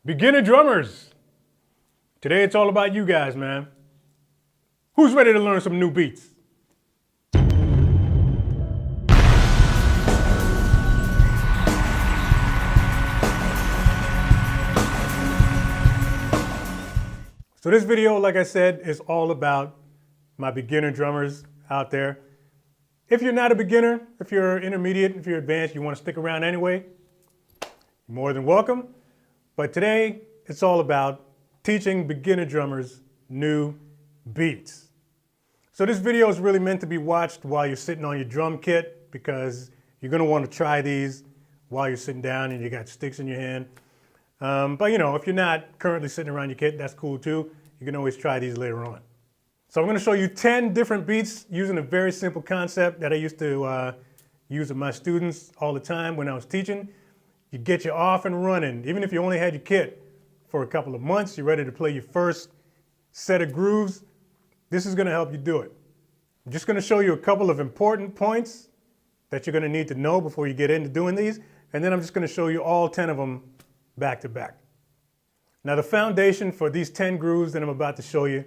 Beginner drummers. Today it's all about you guys, man. Who's ready to learn some new beats? So this video, like I said, is all about my beginner drummers out there. If you're not a beginner, if you're intermediate, if you're advanced, you want to stick around anyway, you're more than welcome. But today, it's all about teaching beginner drummers new beats. So this video is really meant to be watched while you're sitting on your drum kit, because you're going to want to try these while you're sitting down and you got sticks in your hand. But you know, if you're not currently sitting around your kit, that's cool too. You can always try these later on. So I'm going to show you 10 different beats using a very simple concept that I used to use with my students all the time when I was teaching. You get you off and running. Even if you only had your kit for a couple of months, you're ready to play your first set of grooves, this is going to help you do it. I'm just going to show you a couple of important points that you're going to need to know before you get into doing these, and then I'm just going to show you all 10 of them back to back. Now the foundation for these 10 grooves that I'm about to show you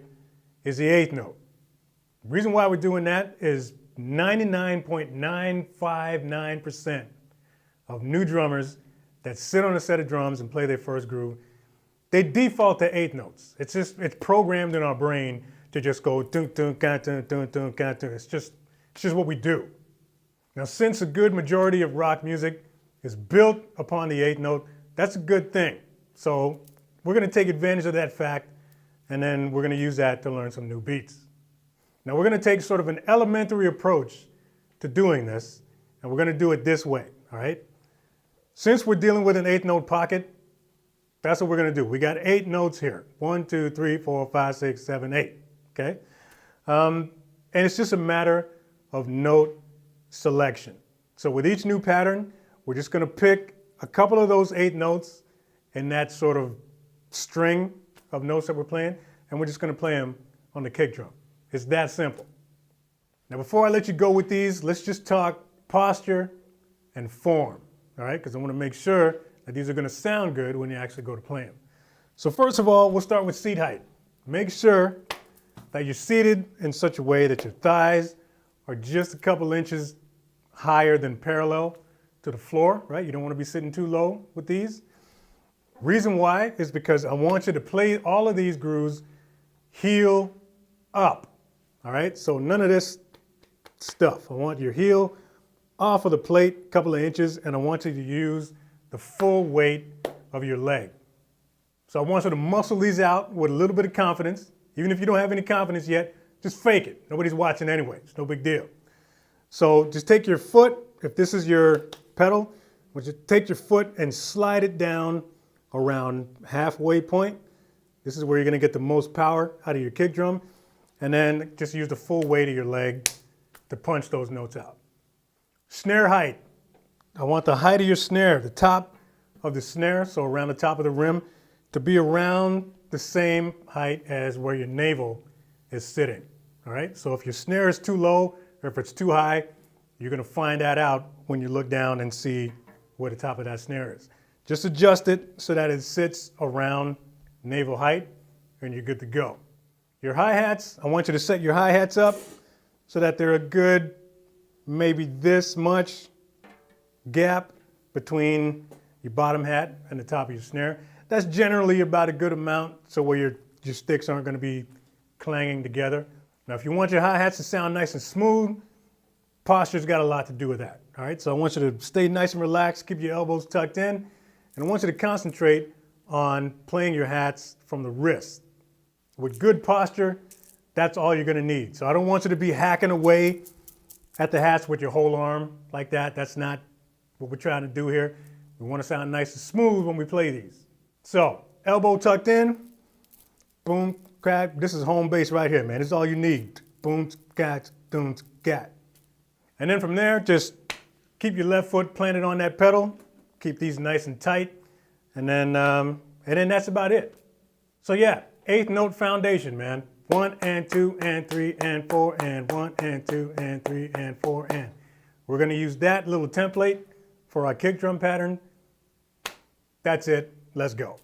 is the eighth note. The reason why we're doing that is 99.959% of new drummers that sit on a set of drums and play their first groove, they default to eighth notes. It's programmed in our brain to just go dun dun ka dun dun dun ka dun. It's just what we do. Now, since a good majority of rock music is built upon the eighth note, that's a good thing. So we're going to take advantage of that fact, and then we're going to use that to learn some new beats. Now we're going to take sort of an elementary approach to doing this, and we're going to do it this way, all right? Since we're dealing with an eighth note pocket, that's what we're going to do. We got 8 notes here. 1, 2, 3, 4, 5, 6, 7, 8. Okay? And it's just a matter of note selection. So with each new pattern, we're just going to pick a couple of those 8 notes in that sort of string of notes that we're playing, and we're just going to play them on the kick drum. It's that simple. Now before I let you go with these, let's just talk posture and form. All right, because I want to make sure that these are going to sound good when you actually go to play them. So first of all, we'll start with seat height. Make sure that you're seated in such a way that your thighs are just a couple inches higher than parallel to the floor, right? You don't want to be sitting too low with these. Reason why is because I want you to play all of these grooves heel up, all right? So none of this stuff. I want your heel off of the plate a couple of inches, and I want you to use the full weight of your leg. So I want you to muscle these out with a little bit of confidence. Even if you don't have any confidence yet, just fake it. Nobody's watching anyway. It's no big deal. So just take your foot, if this is your pedal, would you take your foot and slide it down around halfway point. This is where you're going to get the most power out of your kick drum, and then just use the full weight of your leg to punch those notes out. Snare height. I want the height of your snare, the top of the snare, so around the top of the rim, to be around the same height as where your navel is sitting. All right? So if your snare is too low or if it's too high, you're going to find that out when you look down and see where the top of that snare is. Just adjust it so that it sits around navel height, and you're good to go. Your hi-hats, I want you to set your hi-hats up so that they're a good maybe this much gap between your bottom hat and the top of your snare. That's generally about a good amount, so where your sticks aren't going to be clanging together. Now if you want your hi-hats to sound nice and smooth, posture's got a lot to do with that. All right, so I want you to stay nice and relaxed, keep your elbows tucked in, and I want you to concentrate on playing your hats from the wrist. With good posture, that's all you're going to need. So I don't want you to be hacking away at the hats with your whole arm like that. That's not what we're trying to do here. We want to sound nice and smooth when we play these. So, elbow tucked in, boom, crack. This is home base right here, man. This is all you need. Boom, cat, boom, cat. And then from there, just keep your left foot planted on that pedal. Keep these nice and tight. And then that's about it. So yeah, eighth note foundation, man. 1 and 2 and 3 and 4 and 1 and 2 and 3 and 4 and. We're going to use that little template for our kick drum pattern. That's it. Let's go.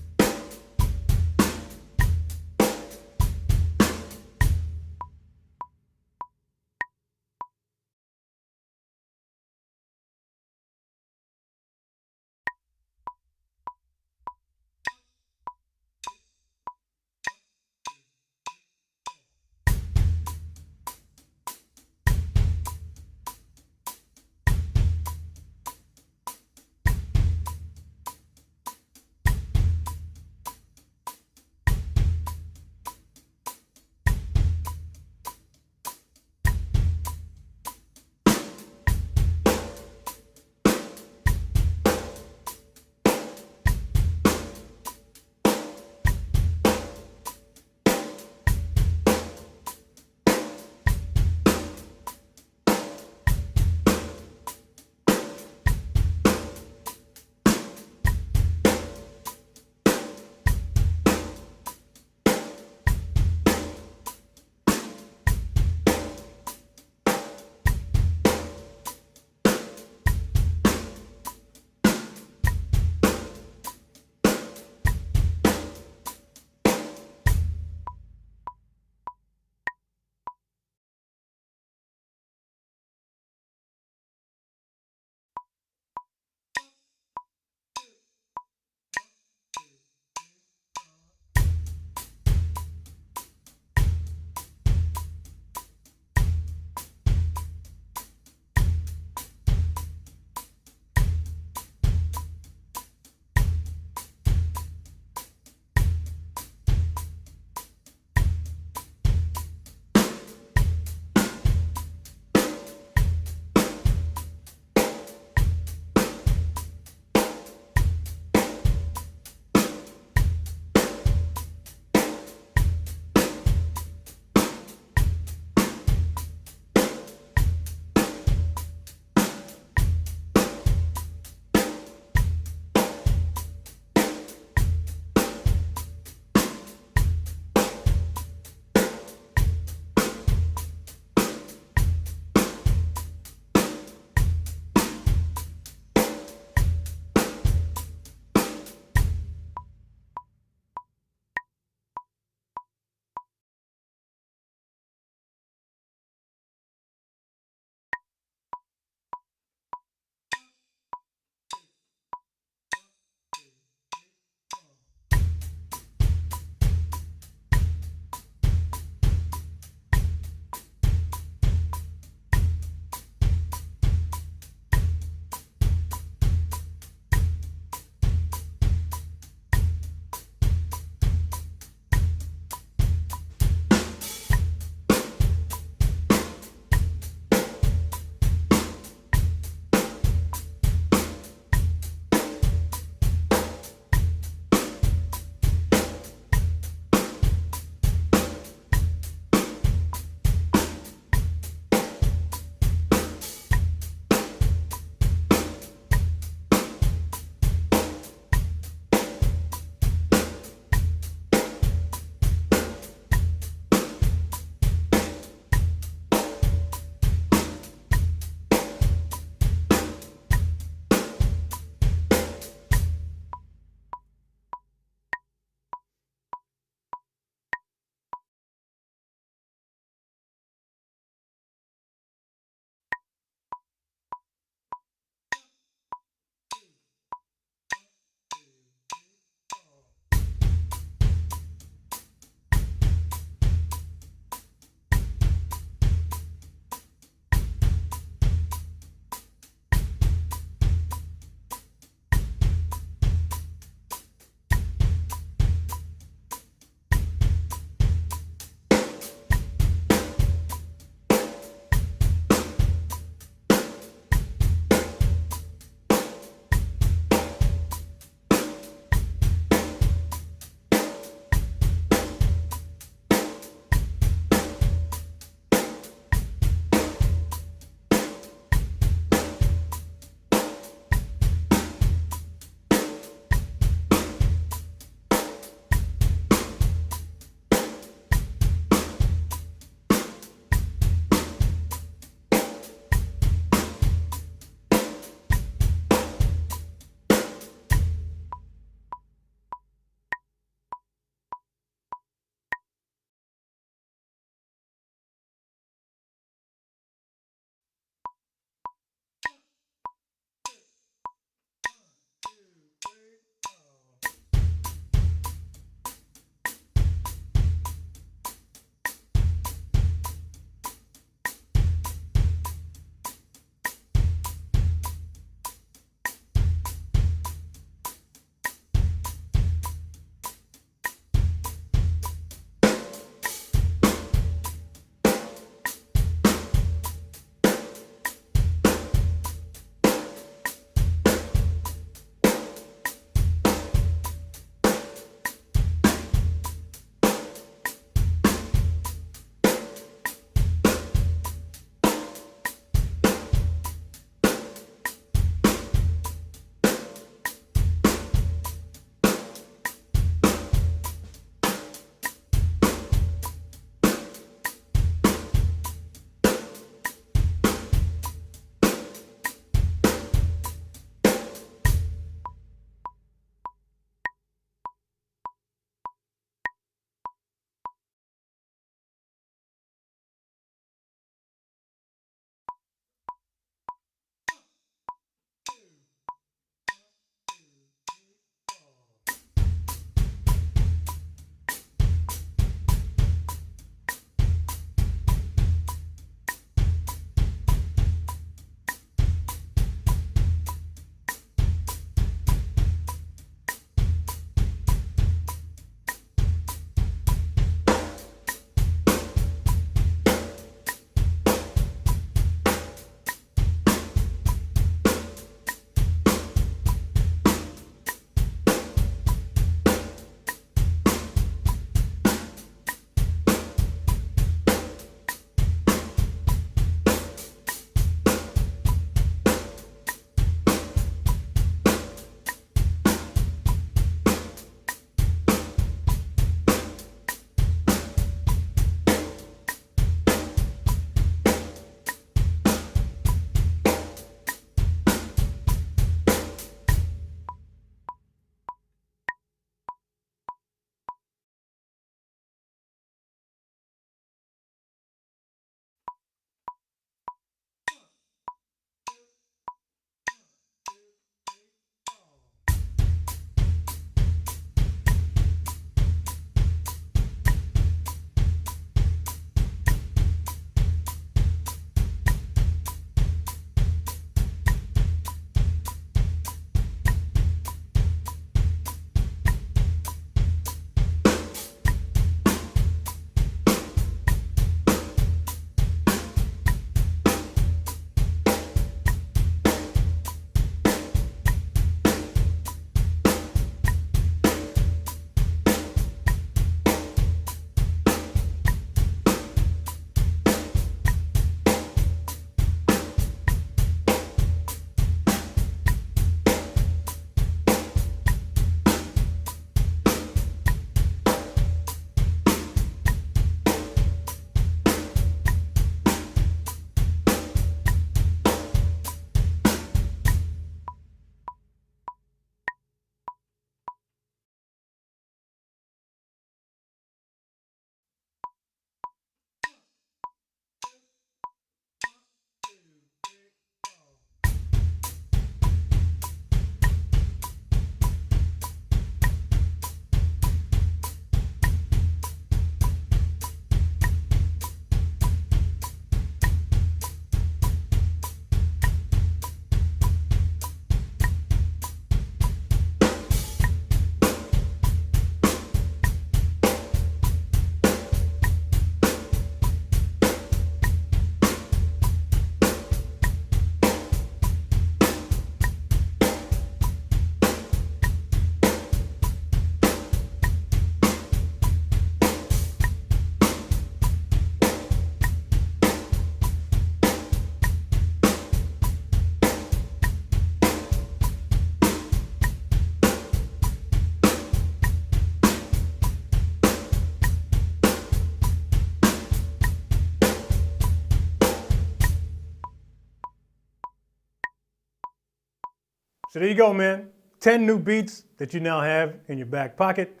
So there you go, man. 10 new beats that you now have in your back pocket.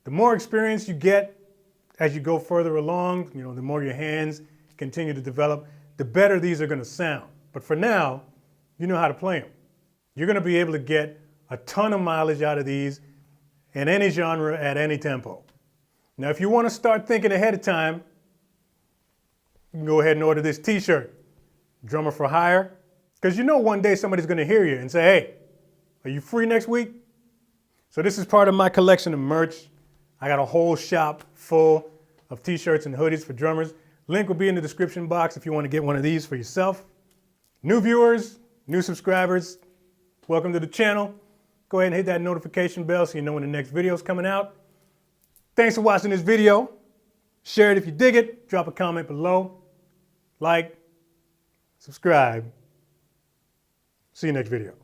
The more experience you get as you go further along, the more your hands continue to develop, the better these are going to sound. But for now, you know how to play them. You're going to be able to get a ton of mileage out of these in any genre at any tempo. Now, if you want to start thinking ahead of time, you can go ahead and order this t-shirt, Drummer for Hire, because one day somebody's going to hear you and say, hey, are you free next week? So this is part of my collection of merch. I got a whole shop full of t-shirts and hoodies for drummers. Link will be in the description box if you want to get one of these for yourself. New viewers, new subscribers, welcome to the channel. Go ahead and hit that notification bell so you know when the next video is coming out. Thanks for watching this video. Share it if you dig it. Drop a comment below. Like, subscribe. See you next video.